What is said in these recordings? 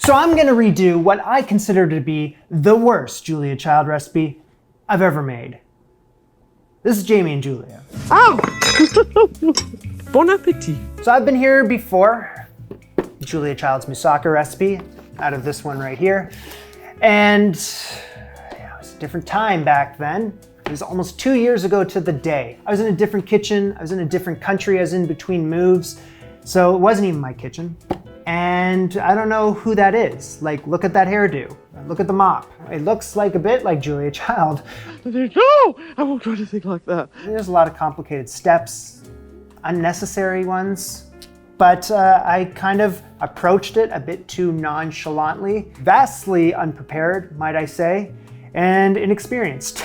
So I'm gonna redo what I consider to be the worst Julia Child recipe I've ever made. This is Jamie and Julia. Oh! Bon appetit. So I've been here before, Julia Child's moussaka recipe, out of this one right here. And it was a different time back then. It was almost 2 years ago to the day. I was in a different kitchen, I was in a different country, I was in between moves. So it wasn't even my kitchen. And I don't know who that is. Like, look at that hairdo. Look at the mop. It looks like a bit like Julia Child. No! I won't try to think like that. There's a lot of complicated steps, unnecessary ones. But I kind of approached it a bit too nonchalantly, vastly unprepared, might I say, and inexperienced.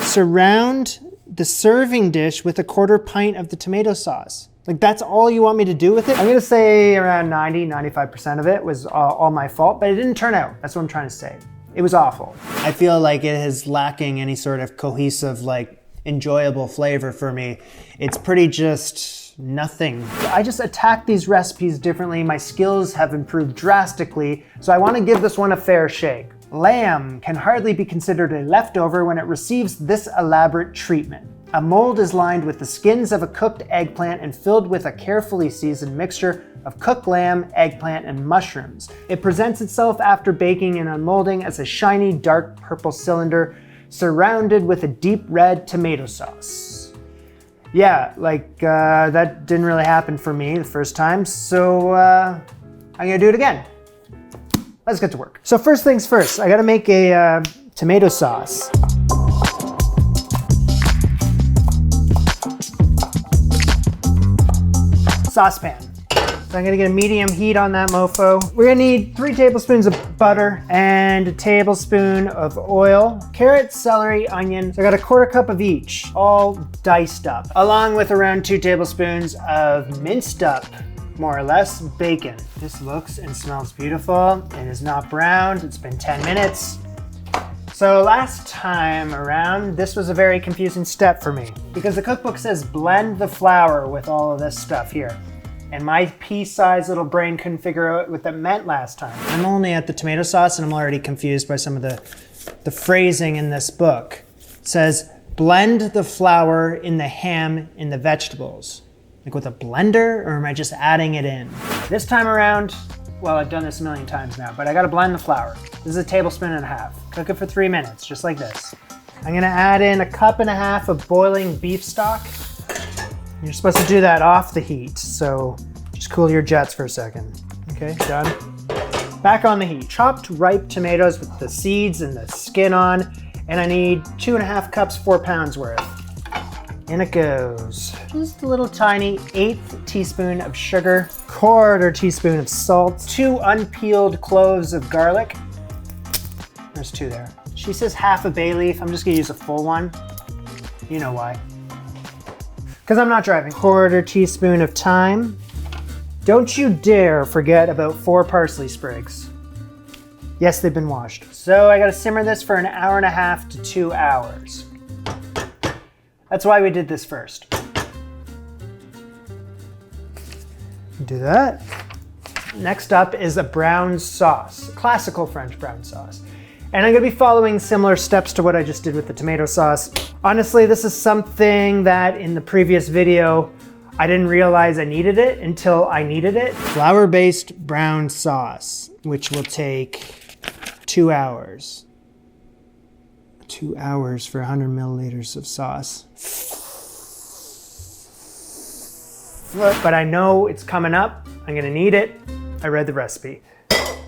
Surround the serving dish with 1/4 pint of the tomato sauce. Like, that's all you want me to do with it? I'm gonna say around 95% of it was all my fault, but it didn't turn out. That's what I'm trying to say. It was awful. I feel like it is lacking any sort of cohesive, like, enjoyable flavor for me. It's pretty just nothing. I just attack these recipes differently. My skills have improved drastically, so I want to give this one a fair shake. Lamb can hardly be considered a leftover when it receives this elaborate treatment. A mold is lined with the skins of a cooked eggplant and filled with a carefully seasoned mixture of cooked lamb, eggplant, and mushrooms. It presents itself after baking and unmolding as a shiny, dark purple cylinder surrounded with a deep red tomato sauce. Yeah, like that didn't really happen for me the first time, so I'm gonna do it again. Let's get to work. So first things first, I gotta make a tomato sauce. Saucepan. So I'm gonna get a medium heat on that mofo. We're gonna need 3 tablespoons of butter and a tablespoon of oil, carrots, celery, onion. So I got 1/4 cup of each, all diced up, along with around 2 tablespoons of minced up, more or less, bacon. This looks and smells beautiful. It is not browned. It's been 10 minutes. So last time around, this was a very confusing step for me because the cookbook says blend the flour with all of this stuff here. And my pea-sized little brain couldn't figure out what that meant last time. I'm only at the tomato sauce and I'm already confused by some of the phrasing in this book. It says blend the flour in the ham in the vegetables. Like with a blender, or am I just adding it in? This time around, well, I've done this a million times now, but I gotta blend the flour. This is 1.5 tablespoons. Cook it for 3 minutes, just like this. I'm gonna add in 1.5 cups of boiling beef stock. You're supposed to do that off the heat, so just cool your jets for a second. Okay, done. Back on the heat. Chopped ripe tomatoes with the seeds and the skin on, and I need 2.5 cups, 4 pounds worth. In it goes. Just a little tiny 1/8 teaspoon of sugar, 1/4 teaspoon of salt, 2 unpeeled cloves of garlic. There's 2 there. She says half a bay leaf. I'm just gonna use a full one. You know why. Because I'm not driving. 1/4 teaspoon of thyme. Don't you dare forget about 4 parsley sprigs. Yes, they've been washed. So I gotta simmer this for 1.5 to 2 hours. That's why we did this first. Do that. Next up is a brown sauce, classical French brown sauce. And I'm gonna be following similar steps to what I just did with the tomato sauce. Honestly, this is something that in the previous video, I didn't realize I needed it until I needed it. Flour-based brown sauce, which will take 2 hours. 2 hours for 100 milliliters of sauce. But I know it's coming up. I'm gonna need it. I read the recipe.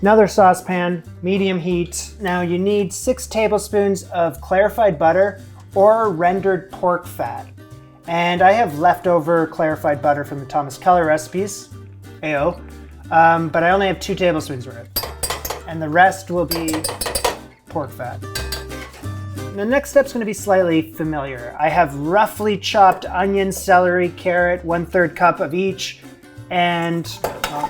Another saucepan, medium heat. Now you need 6 tablespoons of clarified butter or rendered pork fat. And I have leftover clarified butter from the Thomas Keller recipes, AO, but I only have 2 tablespoons worth. And the rest will be pork fat. The next step's gonna be slightly familiar. I have roughly chopped onion, celery, carrot, 1/3 cup of each. And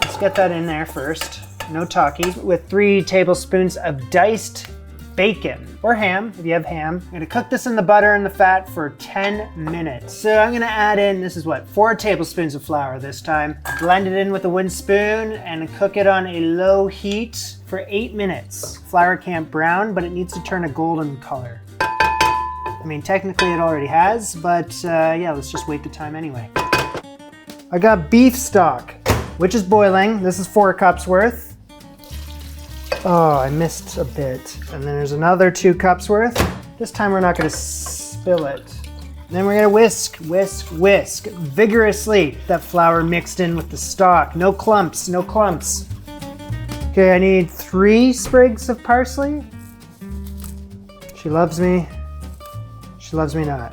let's get that in there first. No talkies. With 3 tablespoons of diced bacon or ham, if you have ham. I'm gonna cook this in the butter and the fat for 10 minutes. So I'm gonna add in, this is what, 4 tablespoons of flour this time. Blend it in with a wooden spoon and cook it on a low heat for 8 minutes. Flour can't brown, but it needs to turn a golden color. I mean, technically it already has, but yeah, let's just wait the time anyway. I got beef stock, which is boiling. This is 4 cups worth. Oh, I missed a bit. And then there's another 2 cups worth. This time we're not gonna spill it. Then we're gonna whisk, whisk, whisk vigorously. That flour mixed in with the stock. No clumps, no clumps. Okay, I need 3 sprigs of parsley. She loves me. She loves me not.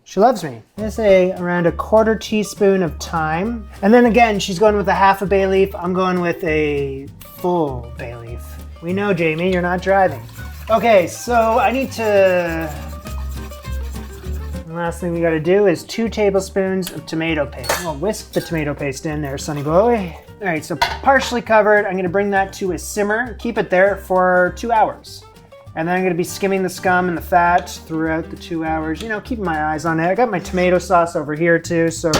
She loves me. I'm gonna say around a 1/4 teaspoon of thyme. And then again, she's going with a 1/2 bay leaf. I'm going with a full bay leaf. We know, Jamie, you're not driving. Okay, so I need to... The last thing we gotta do is 2 tablespoons of tomato paste. Well, whisk the tomato paste in there, sonny boy. All right, so partially covered. I'm gonna bring that to a simmer. Keep it there for 2 hours. And then I'm gonna be skimming the scum and the fat throughout the 2 hours. You know, keeping my eyes on it. I got my tomato sauce over here too, so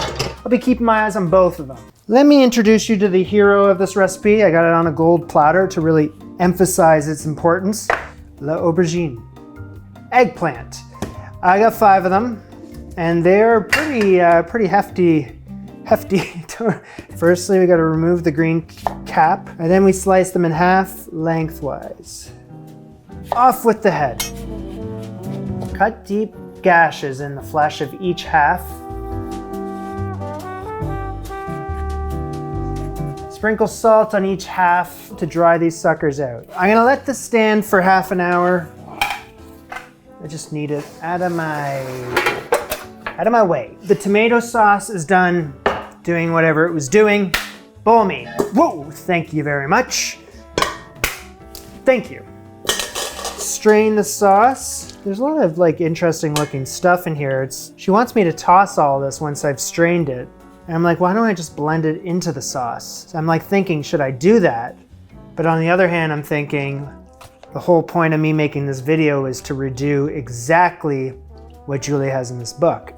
I'll be keeping my eyes on both of them. Let me introduce you to the hero of this recipe. I got it on a gold platter to really emphasize its importance. L'aubergine. Eggplant. I got 5 of them, and they're pretty hefty. Firstly, we gotta remove the green cap, and then we slice them in half lengthwise. Off with the head. Cut deep gashes in the flesh of each half. Sprinkle salt on each half to dry these suckers out. I'm gonna let this stand for half an hour. I just need it out of my way. The tomato sauce is done doing whatever it was doing. Bowl me. Whoa, thank you very much. Thank you. Strain the sauce. There's a lot of like interesting looking stuff in here. She wants me to toss all this once I've strained it. And I'm like, why don't I just blend it into the sauce? So I'm like thinking, should I do that? But on the other hand, I'm thinking the whole point of me making this video is to redo exactly what Julia has in this book.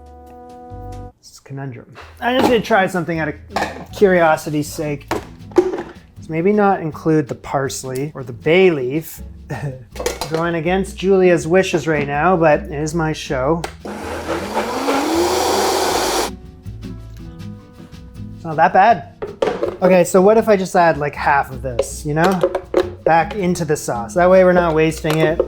It's a conundrum. I'm just gonna try something out of curiosity's sake. So maybe not include the parsley or the bay leaf. Going against Julia's wishes right now, but it is my show. It's not that bad. Okay, so what if I just add like half of this, you know? Back into the sauce. That way we're not wasting it.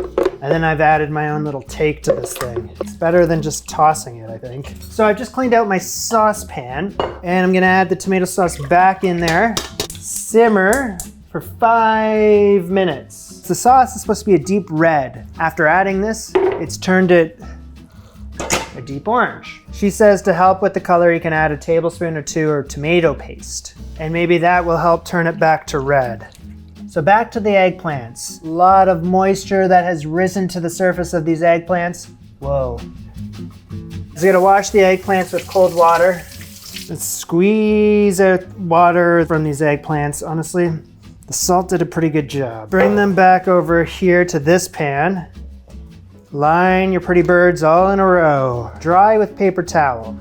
And then I've added my own little take to this thing. It's better than just tossing it, I think. So I've just cleaned out my saucepan, and I'm gonna add the tomato sauce back in there. Simmer for 5 minutes. The sauce is supposed to be a deep red. After adding this, it's turned it a deep orange. She says to help with the color, you can add a tablespoon or 2 of tomato paste, and maybe that will help turn it back to red. So back to the eggplants. A lot of moisture that has risen to the surface of these eggplants. Whoa. I'm gonna wash the eggplants with cold water. Let's squeeze out water from these eggplants, honestly. The salt did a pretty good job. Bring them back over here to this pan. Line your pretty birds all in a row. Dry with paper towel.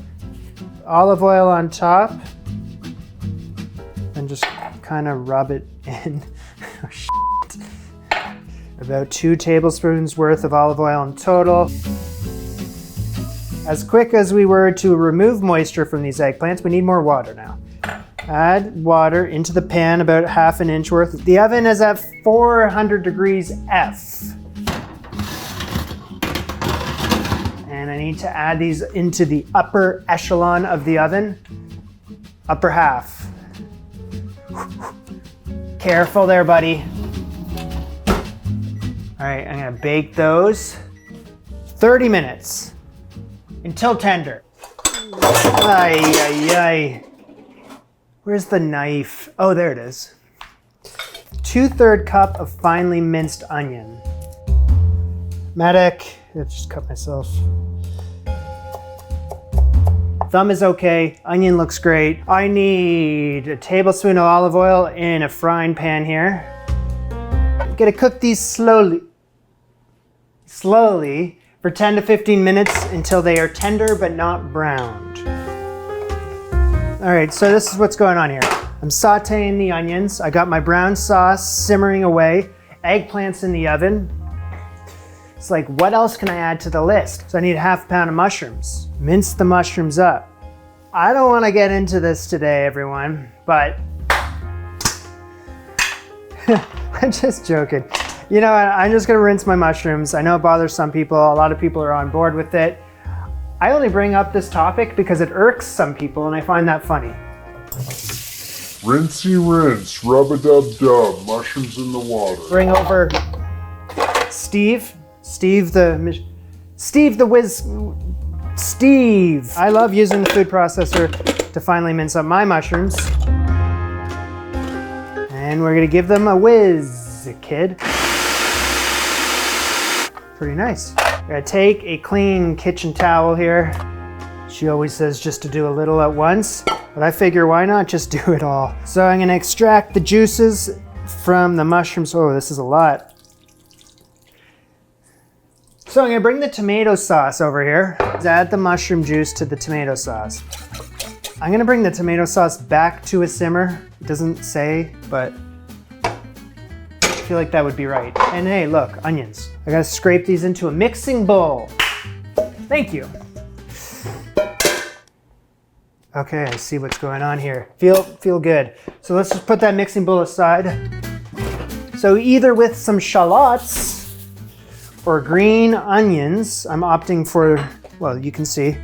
Olive oil on top. And just kind of rub it in. Oh, shit. About 2 tablespoons worth of olive oil in total. As quick as we were to remove moisture from these eggplants, we need more water now. Add water into the pan, about 1/2 inch worth. The oven is at 400 degrees F. And I need to add these into the upper echelon of the oven. Upper half. Careful there, buddy. All right, I'm gonna bake those 30 minutes until tender. Ay, ay, ay. Where's the knife? Oh, there it is. 2/3 cup of finely minced onion. Medic, I just cut myself. Thumb is okay, onion looks great. I need a tablespoon of olive oil in a frying pan here. I'm gonna cook these slowly. slowly for 10 to 15 minutes until they are tender but not browned. All right, so this is what's going on here. I'm sauteing the onions. I got my brown sauce simmering away. Eggplant's in the oven. It's like, what else can I add to the list? So I need a half pound of mushrooms. Mince the mushrooms up. I don't want to get into this today, everyone, but I'm just joking. You know, I'm just gonna rinse my mushrooms. I know it bothers some people. A lot of people are on board with it. I only bring up this topic because it irks some people and I find that funny. Rinsey rinse, rub-a-dub-dub, mushrooms in the water. Bring over Steve the whiz. Steve. I love using the food processor to finally mince up my mushrooms. And we're gonna give them a whiz, kid. Pretty nice. We're gonna take a clean kitchen towel here. She always says just to do a little at once, but I figure why not just do it all. So I'm gonna extract the juices from the mushrooms. Oh, this is a lot. So I'm gonna bring the tomato sauce over here. Add the mushroom juice to the tomato sauce. I'm gonna bring the tomato sauce back to a simmer. It doesn't say, but I feel like that would be right. And hey, look, onions. I gotta scrape these into a mixing bowl. Thank you. Okay, I see what's going on here. Feel good. So let's just put that mixing bowl aside. So either with some shallots or green onions, I'm opting for, well, you can see,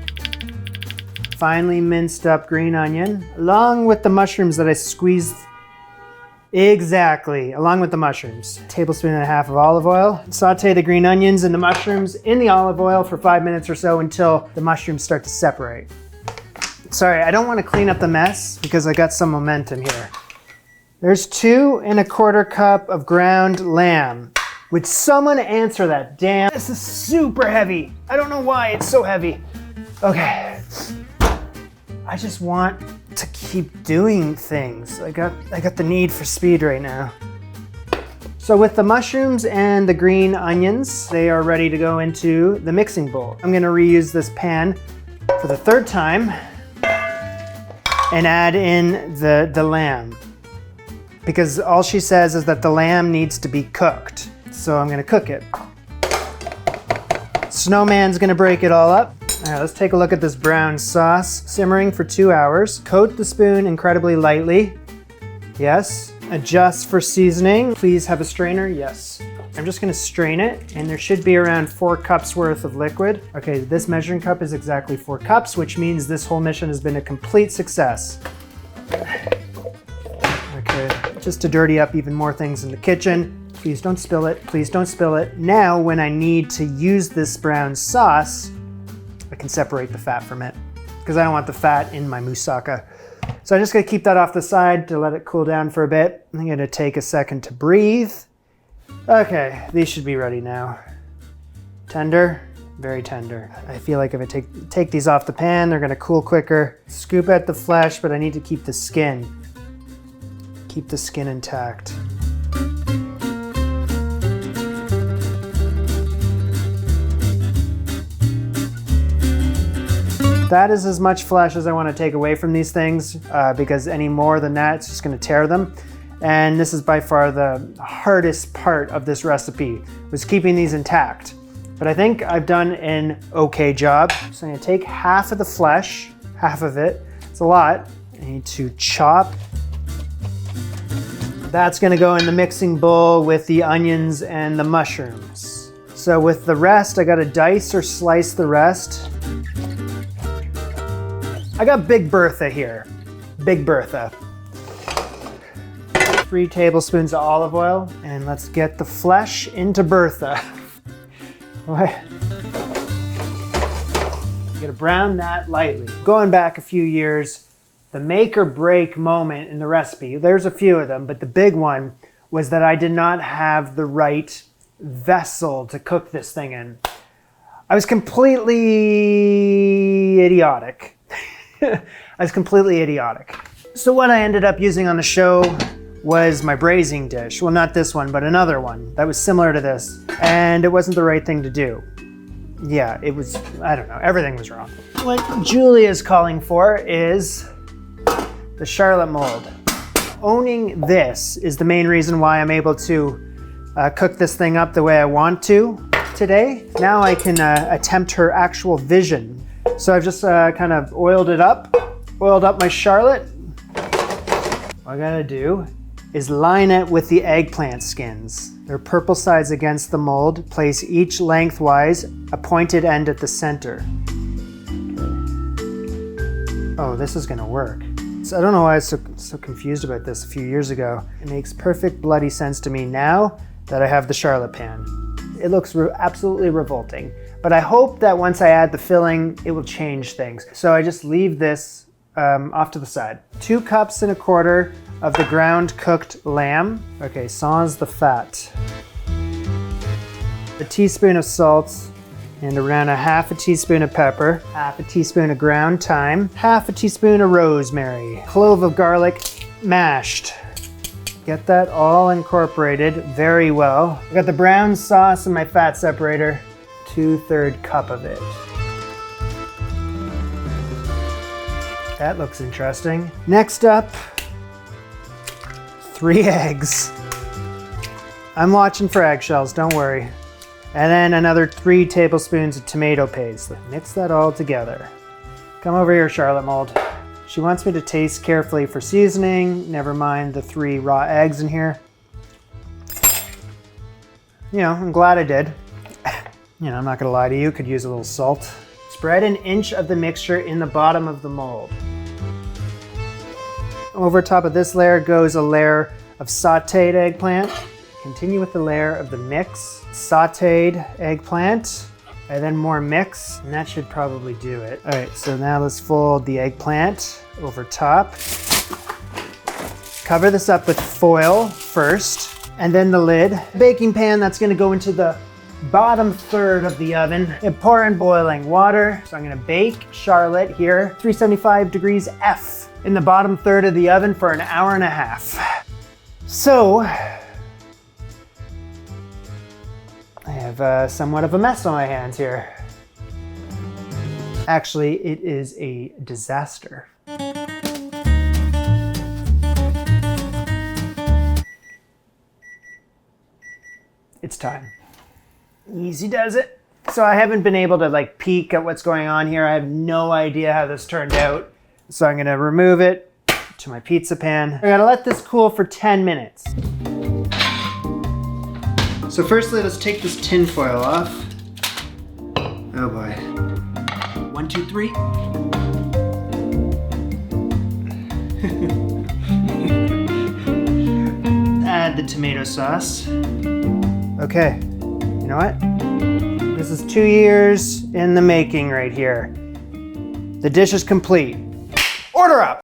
finely minced up green onion, along with the mushrooms that I squeezed. Exactly, along with the mushrooms. A tablespoon and a half of olive oil. Saute the green onions and the mushrooms in the olive oil for 5 minutes or so until the mushrooms start to separate. Sorry, I don't want to clean up the mess because I got some momentum here. There's 2 1/4 cups of ground lamb. Would someone answer that? Damn, this is super heavy. I don't know why it's so heavy. Okay. I just want to keep doing things. I got the need for speed right now. So with the mushrooms and the green onions, they are ready to go into the mixing bowl. I'm gonna reuse this pan for the 3rd time and add in the lamb. Because all she says is that the lamb needs to be cooked. So I'm gonna cook it. Snowman's gonna break it all up. All right, let's take a look at this brown sauce. Simmering for 2 hours. Coat the spoon incredibly lightly. Yes. Adjust for seasoning. Please have a strainer. Yes. I'm just gonna strain it, and there should be around 4 cups worth of liquid. Okay, this measuring cup is exactly 4 cups, which means this whole mission has been a complete success. Okay, just to dirty up even more things in the kitchen. Please don't spill it. Please don't spill it. Now, when I need to use this brown sauce, I can separate the fat from it because I don't want the fat in my moussaka. So I'm just gonna keep that off the side to let it cool down for a bit. I'm gonna take a second to breathe. Okay, these should be ready now. Tender, very tender. I feel like if I take these off the pan, they're gonna cool quicker. Scoop at the flesh, but I need to keep the skin. Keep the skin intact. That is as much flesh as I want to take away from these things because any more than that, it's just going to tear them. And this is by far the hardest part of this recipe, was keeping these intact. But I think I've done an okay job. So I'm going to take half of the flesh, half of it. It's a lot. I need to chop. That's going to go in the mixing bowl with the onions and the mushrooms. So with the rest, I got to dice or slice the rest. I got Big Bertha here. Big Bertha. 3 tablespoons of olive oil, and let's get the flesh into Bertha. What? You gotta brown that lightly. Going back a few years, the make or break moment in the recipe, there's a few of them, but the big one was that I did not have the right vessel to cook this thing in. I was completely idiotic. I was completely idiotic. So what I ended up using on the show was my braising dish. Well, not this one, but another one that was similar to this. And it wasn't the right thing to do. Yeah, it was, I don't know, everything was wrong. What Julia's calling for is the Charlotte mold. Owning this is the main reason why I'm able to cook this thing up the way I want to today. Now I can attempt her actual vision. So I've just kind of oiled up my Charlotte. What I gotta do is line it with the eggplant skins. They're purple sides against the mold. Place each lengthwise, a pointed end at the center. Okay. Oh, this is gonna work. So I don't know why I was so confused about this a few years ago. It makes perfect bloody sense to me now that I have the Charlotte pan. It looks absolutely revolting, but I hope that once I add the filling, it will change things. So I just leave this off to the side. 2 cups and a quarter of the ground cooked lamb. Okay, sauce the fat. A teaspoon of salt and around a half a teaspoon of pepper, half a teaspoon of ground thyme, half a teaspoon of rosemary, clove of garlic mashed. Get that all incorporated very well. I got the brown sauce in my fat separator, 2/3 cup of it. That looks interesting. Next up, 3 eggs. I'm watching for eggshells, don't worry. And then another 3 tablespoons of tomato paste. Mix that all together. Come over here, Charlotte mold. She wants me to taste carefully for seasoning. Never mind the 3 raw eggs in here. You know, I'm glad I did. You know, I'm not gonna lie to you, could use a little salt. Spread an inch of the mixture in the bottom of the mold. Over top of this layer goes a layer of sauteed eggplant. Continue with the layer of the mix. Sauteed eggplant, and then more mix, and that should probably do it. All right, so now let's fold the eggplant over top. Cover this up with foil first, and then the lid. Baking pan that's gonna go into the bottom third of the oven. And pour in boiling water. So I'm gonna bake Charlotte here, 375 degrees F, in the bottom third of the oven for an hour and a half. So, I have somewhat of a mess on my hands here. Actually, it is a disaster. It's time. Easy does it. So I haven't been able to like peek at what's going on here. I have no idea how this turned out. So I'm gonna remove it to my pizza pan. I gotta let this cool for 10 minutes. So firstly, let's take this tin foil off. Oh boy. 1, 2, 3. Add the tomato sauce. Okay, you know what? This is 2 years in the making right here. The dish is complete. Order up!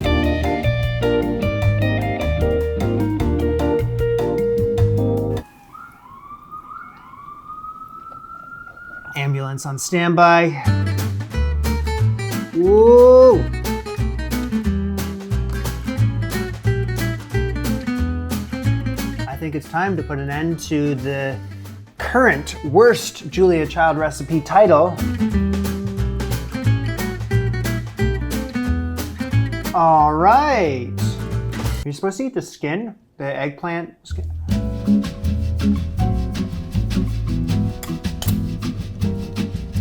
Ambulance on standby. Whoa! I think it's time to put an end to the current worst Julia Child recipe title. All right. You're supposed to eat the skin, the eggplant skin.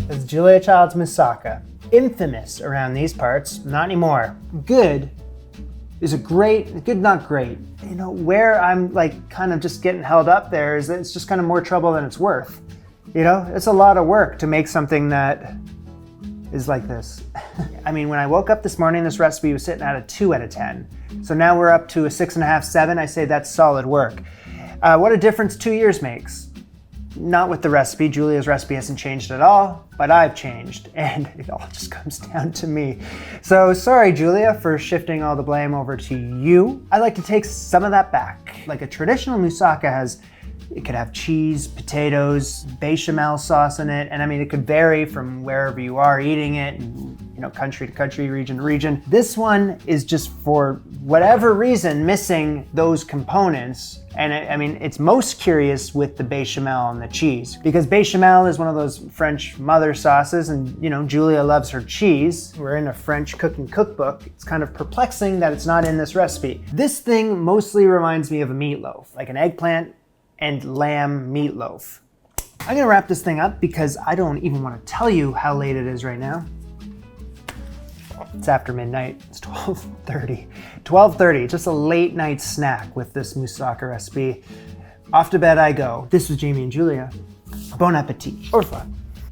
It's Julia Child's moussaka. Infamous around these parts, not anymore. Good is a great, good not great. You know, where I'm like kind of just getting held up there is that it's just kind of more trouble than it's worth. You know, it's a lot of work to make something that is like this. I mean, when I woke up this morning, this recipe was sitting at a 2 out of 10. So now we're up to a 6.5, 7. I say that's solid work. What a difference 2 years makes. Not with the recipe. Julia's recipe hasn't changed at all, but I've changed, and it all just comes down to me. So sorry, Julia, for shifting all the blame over to you. I like to take some of that back. Like a traditional moussaka has, it could have cheese, potatoes, bechamel sauce in it, and I mean, it could vary from wherever you are eating it. And, country to country, region to region. This one is just for whatever reason missing those components. And it's most curious with the bechamel and the cheese, because bechamel is one of those French mother sauces, and Julia loves her cheese. We're in a French cooking cookbook. It's kind of perplexing that it's not in this recipe. This thing mostly reminds me of a meatloaf, like an eggplant and lamb meatloaf. I'm gonna wrap this thing up because I don't even want to tell you how late it is right now. It's after midnight. It's 12:30. 12:30, just a late night snack with this moussaka recipe. Off to bed I go. This was Jamie and Julia. Bon appetit. Au revoir.